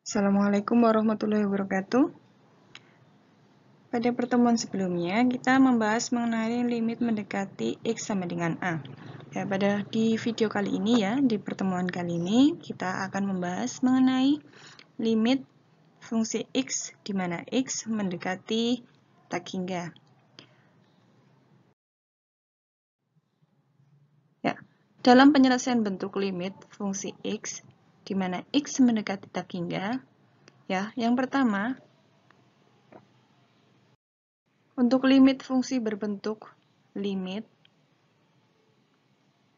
Assalamualaikum warahmatullahi wabarakatuh. Pada pertemuan sebelumnya, kita membahas mengenai limit mendekati X sama dengan A. Ya, di video kali ini di pertemuan kali ini, kita akan membahas mengenai limit fungsi X, di mana X mendekati tak hingga. Ya, dalam penyelesaian bentuk limit fungsi X, di mana X mendekati tak hingga, yang pertama, untuk limit fungsi berbentuk limit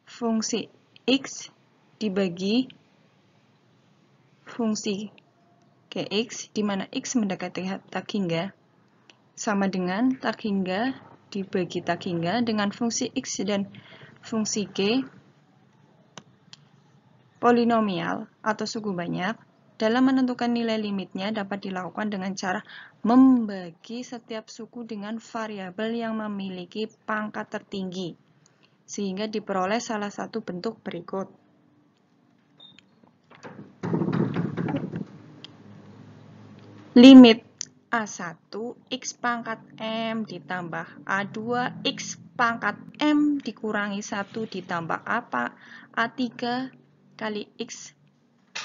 fungsi X dibagi fungsi Kx, di mana X mendekati tak hingga, sama dengan tak hingga dibagi tak hingga dengan fungsi X dan fungsi K polinomial atau suku banyak. Dalam menentukan nilai limitnya dapat dilakukan dengan cara membagi setiap suku dengan variabel yang memiliki pangkat tertinggi, sehingga diperoleh salah satu bentuk berikut. Limit A1 X pangkat M ditambah A2 X pangkat M dikurangi 1 ditambah A3 kali X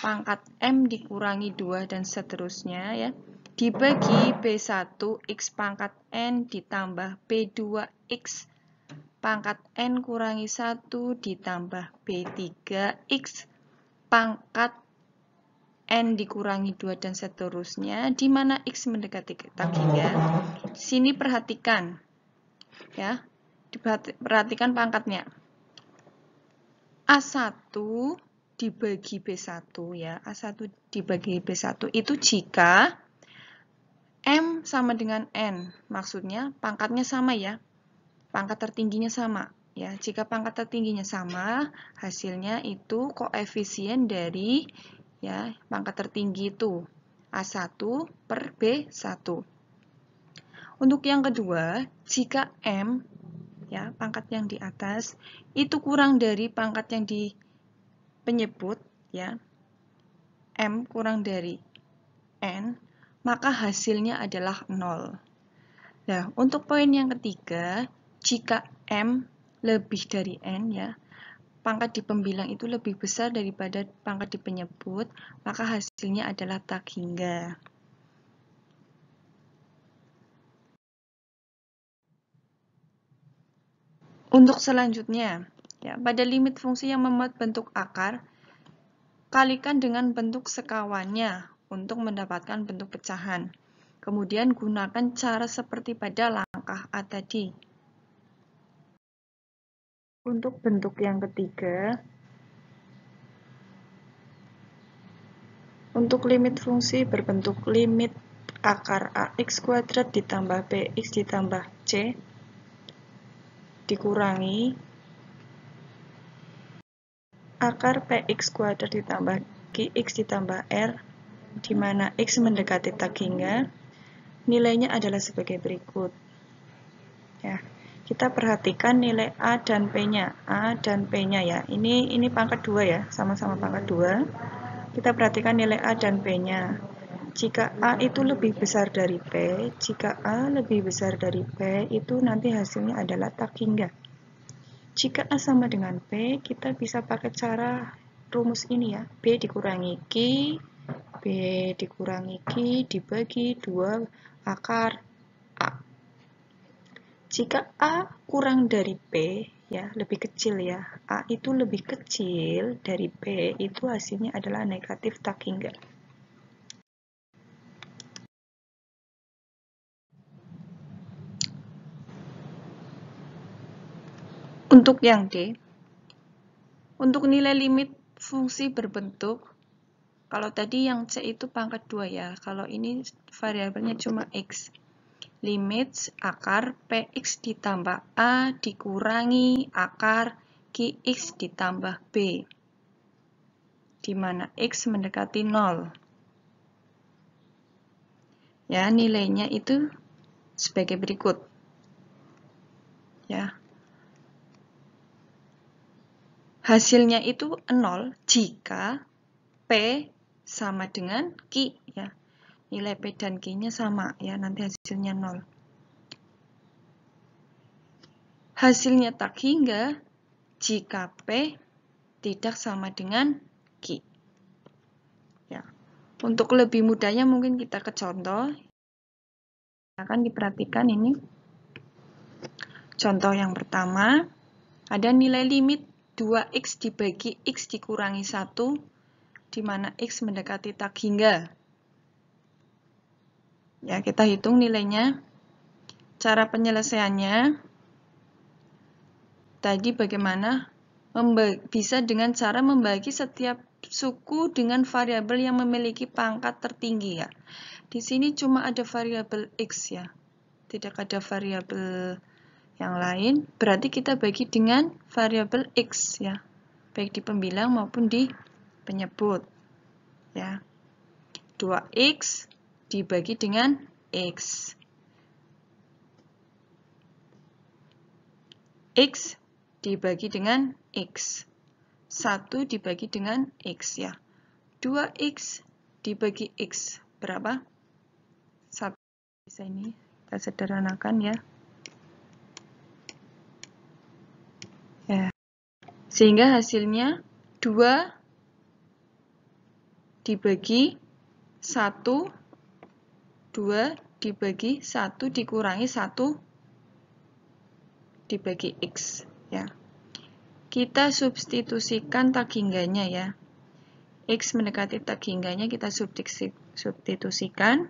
pangkat M dikurangi 2 dan seterusnya dibagi B1 X pangkat N ditambah B2 X pangkat N kurangi 1 ditambah B3 X pangkat N dikurangi 2 dan seterusnya, di mana X mendekati tak hingga. Di sini perhatikan, perhatikan pangkatnya. A1 dibagi B1 A1 dibagi B1 itu jika M sama dengan N, maksudnya pangkatnya sama pangkat tertingginya sama jika pangkat tertingginya sama, hasilnya itu koefisien dari pangkat tertinggi itu A1 per B1. Untuk yang kedua, jika M pangkat yang di atas itu kurang dari pangkat yang di penyebut M kurang dari N, maka hasilnya adalah 0. Nah, untuk poin yang ketiga, jika M lebih dari N pangkat di pembilang itu lebih besar daripada pangkat di penyebut, maka hasilnya adalah tak hingga. Untuk selanjutnya, pada limit fungsi yang memuat bentuk akar, kalikan dengan bentuk sekawannya untuk mendapatkan bentuk pecahan. Kemudian gunakan cara seperti pada langkah A tadi. Untuk bentuk yang ketiga, untuk limit fungsi berbentuk limit akar AX kuadrat ditambah BX ditambah C dikurangi akar PX kuadrat ditambah QX ditambah R, di mana X mendekati tak hingga, nilainya adalah sebagai berikut. Kita perhatikan nilai A dan P-nya. A dan P-nya Ini pangkat 2 sama-sama pangkat 2. Kita perhatikan nilai A dan P-nya. Jika A itu lebih besar dari P, jika A lebih besar dari P, itu nanti hasilnya adalah tak hingga. Jika A sama dengan P, kita bisa pakai cara rumus ini B dikurangi Q, B dikurangi Q dibagi 2 akar A. Jika A kurang dari P, lebih kecil A itu lebih kecil dari P, itu hasilnya adalah negatif tak hingga. Untuk yang D, untuk nilai limit fungsi berbentuk, kalau tadi yang C itu pangkat 2 kalau ini variabelnya cuma X. Limit akar Px ditambah A dikurangi akar Qx ditambah B, di mana X mendekati 0. Nilainya itu sebagai berikut. Hasilnya itu 0 jika P sama dengan Q ya. Nilai P dan Q-nya sama ya, nanti hasilnya 0. Hasilnya tak hingga jika P tidak sama dengan Q. Ya. Untuk lebih mudahnya mungkin kita ke contoh. Akan diperhatikan ini. Contoh yang pertama, ada nilai limit 2x dibagi x dikurangi 1, di mana x mendekati tak hingga. Ya, kita hitung nilainya. Cara penyelesaiannya, tadi bagaimana? Bisa dengan cara membagi setiap suku dengan variabel yang memiliki pangkat tertinggi ya. Di sini cuma ada variabel x ya, tidak ada variabel yang lain, berarti kita bagi dengan variabel x ya, baik di pembilang maupun di penyebut ya. 2x dibagi dengan x. X dibagi dengan x. 1 dibagi dengan x ya. 2x dibagi x berapa? 1. Bisa ini kita sederhanakan ya. Ya. Sehingga hasilnya 2 dibagi 1, 2 dibagi 1 dikurangi 1 dibagi x ya. Kita substitusikan tak hingganya ya. X mendekati tak hingganya kita substitusikan,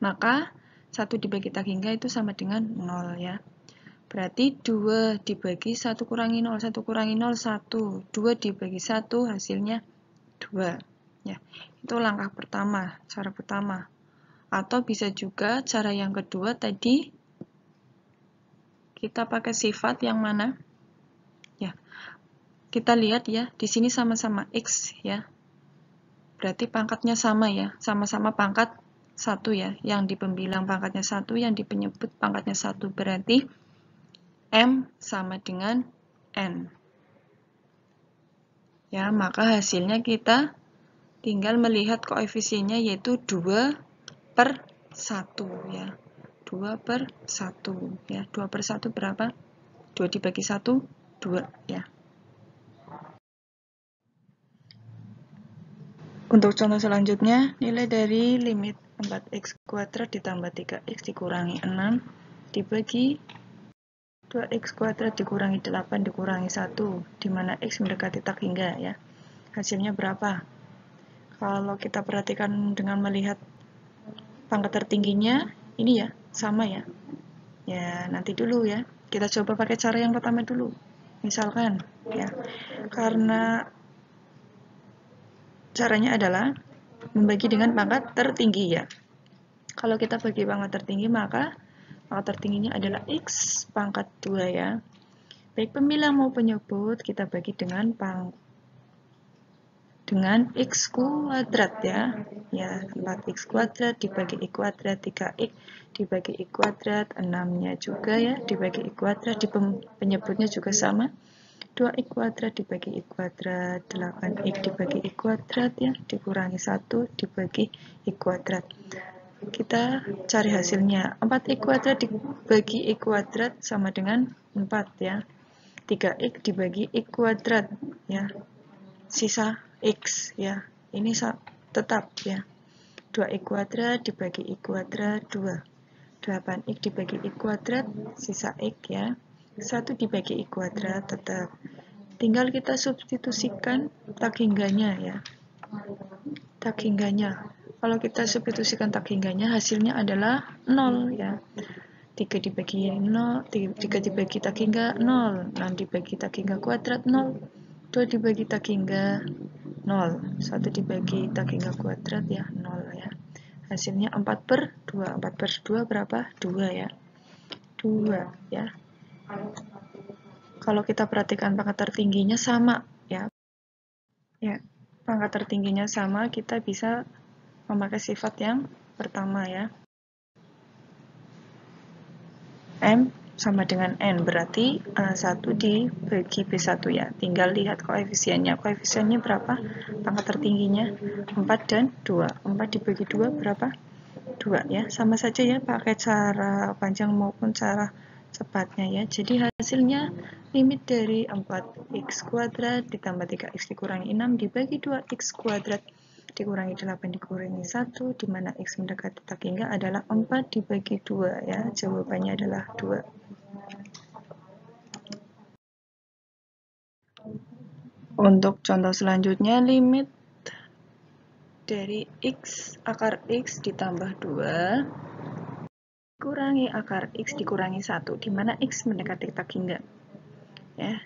maka 1 dibagi tak hingga itu sama dengan 0 ya. Berarti 2 dibagi 1 kurangi 0, 1 kurangi 0, 1. 2 dibagi 1 hasilnya 2 ya. Itu langkah pertama, cara pertama. Atau bisa juga cara yang kedua tadi kita pakai sifat yang mana? Ya. Kita lihat ya, di sini sama-sama x ya. Berarti pangkatnya sama ya, sama-sama pangkat 1 ya. Yang di pembilang pangkatnya 1, yang di penyebut pangkatnya 1. Berarti M sama dengan N. Ya, maka hasilnya kita tinggal melihat koefisiennya yaitu 2 per 1 ya. 2 per 1 ya. 2 per 1 berapa? 2 dibagi 1, 2 ya. Untuk contoh selanjutnya, nilai dari limit 4x kuadrat ditambah 3x dikurangi 6 dibagi 2x kuadrat dikurangi 8 dikurangi 1, di mana x mendekati tak hingga ya. Hasilnya berapa? Kalau kita perhatikan dengan melihat pangkat tertingginya, ini ya, sama ya. Ya, nanti dulu ya. Kita coba pakai cara yang pertama dulu. Misalkan, ya, karena caranya adalah membagi dengan pangkat tertinggi ya. Kalau kita bagi pangkat tertinggi, maka pangkat tertingginya adalah x pangkat 2 ya. Baik pembilang mau penyebut, kita bagi dengan x kuadrat ya. Ya, 4x kuadrat dibagi x kuadrat, 3x dibagi x kuadrat, 6-nya juga ya, dibagi x kuadrat, di penyebutnya juga sama. 2x kuadrat dibagi x kuadrat, 8x dibagi x kuadrat ya, dikurangi 1 dibagi x kuadrat. Kita cari hasilnya. 4x kuadrat dibagi x kuadrat sama dengan 4 ya. 3x dibagi x kuadrat ya. Sisa x ya. Ini tetap ya. 2x kuadrat dibagi x kuadrat 2. 8x dibagi x kuadrat sisa x ya. 1 dibagi x kuadrat tetap. Tinggal kita substitusikan tak hingganya ya. Tak hingganya. Kalau kita substitusikan tak hingganya, hasilnya adalah 0 ya. 3 dibagi 0, 3 dibagi tak hingga 0, 6 dibagi tak hingga kuadrat 0, 2 dibagi tak hingga 0, 1 dibagi tak hingga kuadrat ya 0 ya. Hasilnya 4 per 2, 4 per 2 berapa? 2 ya. 2 ya. Kalau kita perhatikan pangkat tertingginya sama ya. Ya, pangkat tertingginya sama, kita bisa memakai sifat yang pertama ya. M sama dengan N, berarti A1 dibagi B1 ya. Tinggal lihat koefisiennya. Koefisiennya berapa? Pangkat tertingginya 4 dan 2. 4 dibagi 2 berapa? 2 ya. Sama saja ya, pakai cara panjang maupun cara cepatnya ya. Jadi hasilnya limit dari 4x kuadrat ditambah 3x dikurangi 6 dibagi 2x kuadrat dikurangi 8 dikurangi 1, di mana x mendekati tak hingga adalah 4 dibagi 2 ya. Jawabannya adalah 2. Untuk contoh selanjutnya, limit dari x akar x ditambah 2 dikurangi akar x dikurangi 1, di mana x mendekati tak hingga. Ya.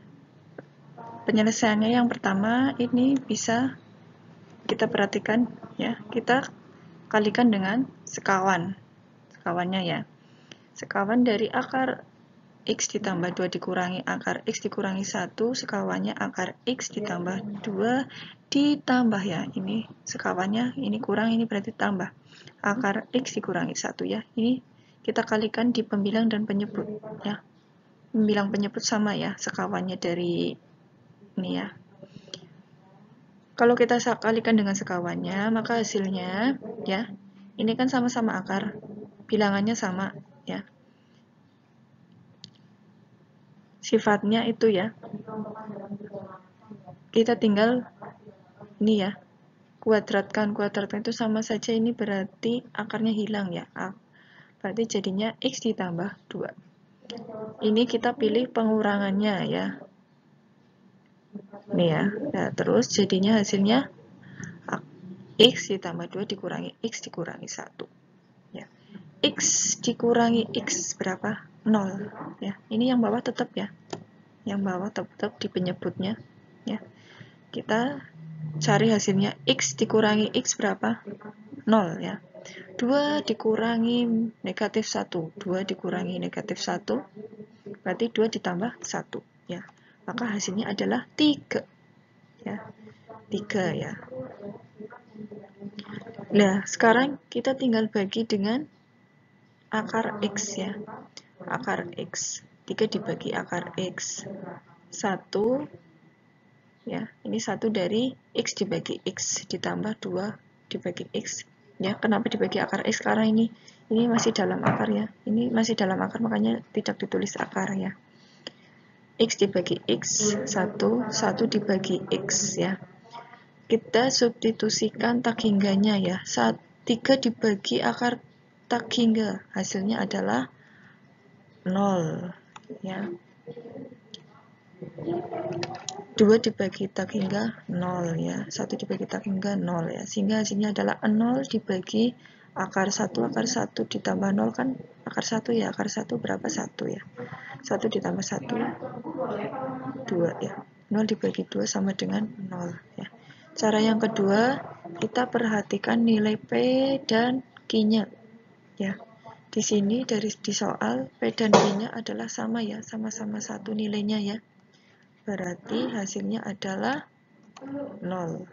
Penyelesaiannya yang pertama ini bisa kita perhatikan ya, kita kalikan dengan sekawan. Sekawannya ya. Sekawan dari akar x ditambah 2 dikurangi akar x dikurangi 1, sekawannya akar x ditambah 2 ditambah ya, ini sekawannya, ini kurang, ini berarti tambah akar x dikurangi 1 ya. Ini kita kalikan di pembilang dan penyebut ya. Pembilang penyebut sama ya, sekawannya dari ini ya. Kalau kita kalikan dengan sekawannya, maka hasilnya ya, ini kan sama-sama akar, bilangannya sama ya. Sifatnya itu ya, kita tinggal ini ya, kuadratkan itu sama saja, ini berarti akarnya hilang ya. Berarti jadinya x ditambah 2. Ini kita pilih pengurangannya ya. Nih ya. Nah, terus jadinya hasilnya x ditambah 2 dikurangi x dikurangi 1. Ya. X dikurangi x berapa? 0 ya. Ini yang bawah tetap ya. Yang bawah tetap di penyebutnya ya. Kita cari hasilnya x dikurangi x berapa? 0 ya. 2 dikurangi negatif 1. 2 dikurangi negatif 1 berarti 2 ditambah 1 ya. Maka hasilnya adalah 3 ya. 3 ya. Nah, sekarang kita tinggal bagi dengan akar x ya. Akar x. 3 dibagi akar x. 1 ya. Ini 1 dari x dibagi x ditambah 2 dibagi x. Ya, kenapa dibagi akar x? Karena ini masih dalam akar ya. Ini masih dalam akar, makanya tidak ditulis akar ya. X dibagi x, 1 dibagi x ya. Kita substitusikan tak hingganya ya. 3 dibagi akar tak hingga, hasilnya adalah 0 ya. 2 dibagi tak hingga 0 ya. 1 dibagi tak hingga 0 ya. Sehingga hasilnya adalah 0 dibagi akar 1 ditambah 0 kan akar 1 ya. Akar 1 berapa? 1 ya. 1 ditambah 1 2 ya. 0 dibagi 2 sama dengan 0 ya. Cara yang kedua, kita perhatikan nilai P dan Q-nya ya. Di sini di soal P dan Q-nya adalah sama ya, sama-sama 1 nilainya ya. Berarti hasilnya adalah 0.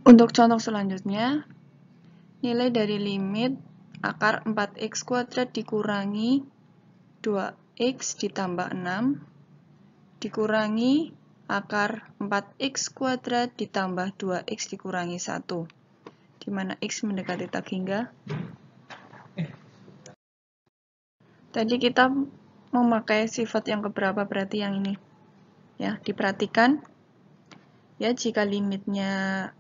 Untuk contoh selanjutnya, nilai dari limit akar 4x kuadrat dikurangi 2x ditambah 6 dikurangi akar 4x kuadrat ditambah 2x dikurangi 1, di mana x mendekati tak hingga. Tadi kita memakai sifat yang keberapa, berarti yang ini ya. Diperhatikan ya, jika limitnya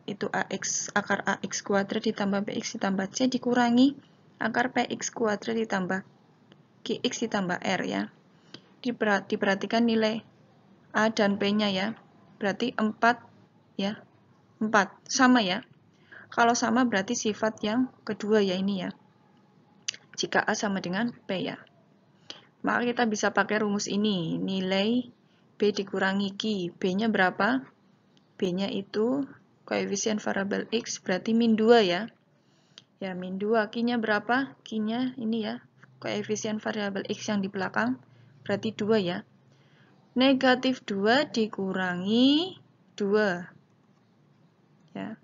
itu ax, akar ax kuadrat ditambah bx ditambah c dikurangi akar px kuadrat ditambah qx ditambah r ya. Diperhatikan nilai A dan P-nya ya. Berarti 4 ya. 4 sama ya. Kalau sama berarti sifat yang kedua ya, ini ya. Jika A sama dengan P ya. Maka kita bisa pakai rumus ini. Nilai B dikurangi Q. B-nya berapa? B-nya itu koefisien variabel X berarti min 2 ya. Ya, min 2. Q-nya berapa? Q-nya ini ya. Koefisien variabel X yang di belakang berarti 2 ya. Negatif 2 dikurangi 2 ya.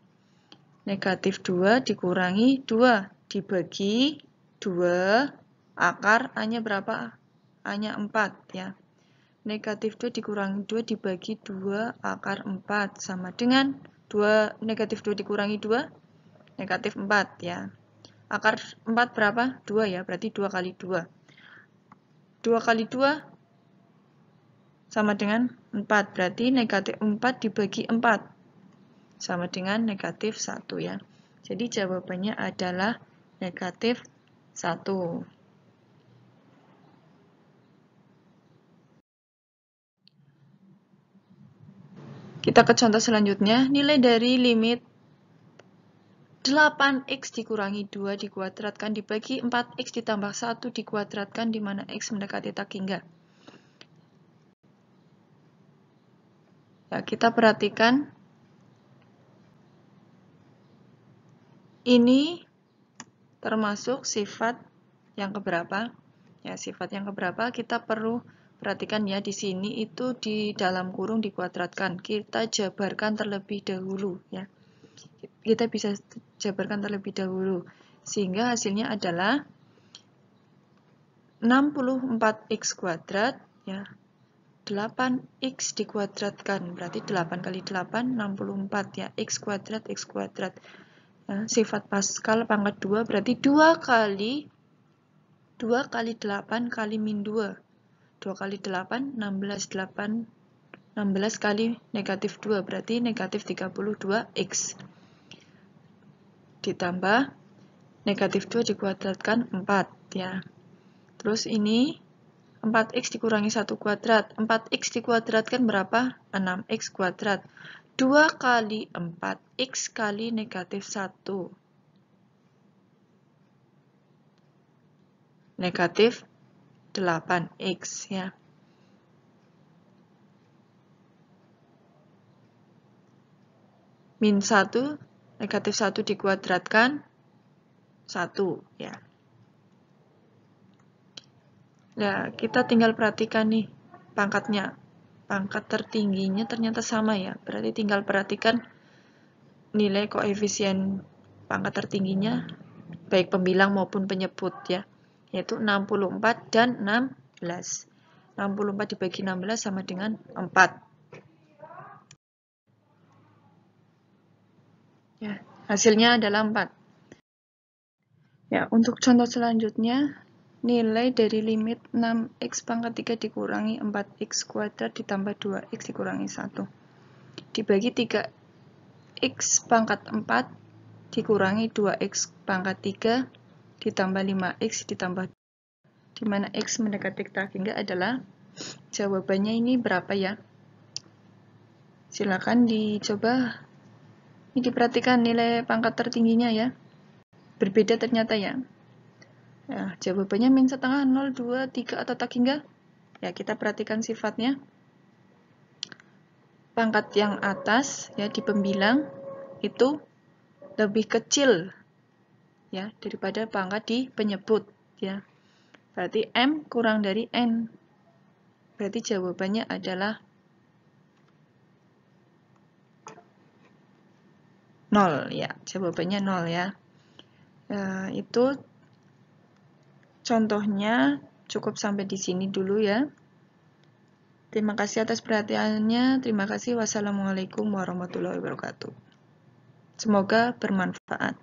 Negatif 2 dikurangi 2. Dibagi 2, akar A-nya berapa? A-nya 4 ya. Negatif 2 dikurangi 2 dibagi 2 akar 4 sama dengan 2, negatif 2 dikurangi 2, negatif 4 ya. Akar 4 berapa? 2 ya, berarti 2 kali 2. 2 kali 2 sama dengan 4, berarti negatif 4 dibagi 4 sama dengan negatif 1 ya. Jadi jawabannya adalah negatif 1. Kita ke contoh selanjutnya. Nilai dari limit 8x dikurangi 2 dikuadratkan dibagi 4x ditambah 1 dikuadratkan di mana x mendekati tak hingga. Ya, kita perhatikan. Ini termasuk sifat yang keberapa? Ya, sifat yang keberapa kita perlu perhatikan ya, di sini itu di dalam kurung dikuadratkan. Kita jabarkan terlebih dahulu ya. Kita bisa jabarkan terlebih dahulu sehingga hasilnya adalah 64x kuadrat ya. 8x dikuadratkan berarti 8 kali 8 64 ya, x kuadrat ya, sifat Pascal pangkat 2 berarti 2 kali 8 kali min 2 kali 8 16 kali negatif 2 berarti negatif 32x ditambah negatif 2 dikuadratkan 4 ya. Terus ini 4x dikurangi 1 kuadrat. 4x dikuadratkan berapa? 6x kuadrat. 2 kali 4x kali negatif 1. Negatif 8x ya. Min 1, negatif 1 dikuadratkan 1 ya. Nah, kita tinggal perhatikan nih pangkatnya. Pangkat tertingginya ternyata sama ya. Berarti tinggal perhatikan nilai koefisien pangkat tertingginya baik pembilang maupun penyebut ya. Yaitu 64 dan 16. 64 dibagi 16 sama dengan 4. Ya, hasilnya adalah 4. Ya, untuk contoh selanjutnya, nilai dari limit 6x pangkat 3 dikurangi 4x kuadrat ditambah 2x dikurangi 1. Dibagi 3x pangkat 4 dikurangi 2x pangkat 3 ditambah 5x ditambah di mana x mendekati tak hingga adalah jawabannya ini berapa ya? Silakan dicoba. Ini diperhatikan nilai pangkat tertingginya ya. Berbeda ternyata ya. Nah, jawabannya min setengah, 0, 2, 3 atau tak hingga. Ya, kita perhatikan sifatnya. Pangkat yang atas ya di pembilang itu lebih kecil ya daripada pangkat di penyebut ya. Berarti M kurang dari N. Berarti jawabannya adalah 0 ya. Jawabannya 0 ya. Itu contohnya cukup sampai di sini dulu ya. Terima kasih atas perhatiannya. Terima kasih. Wassalamualaikum warahmatullahi wabarakatuh. Semoga bermanfaat.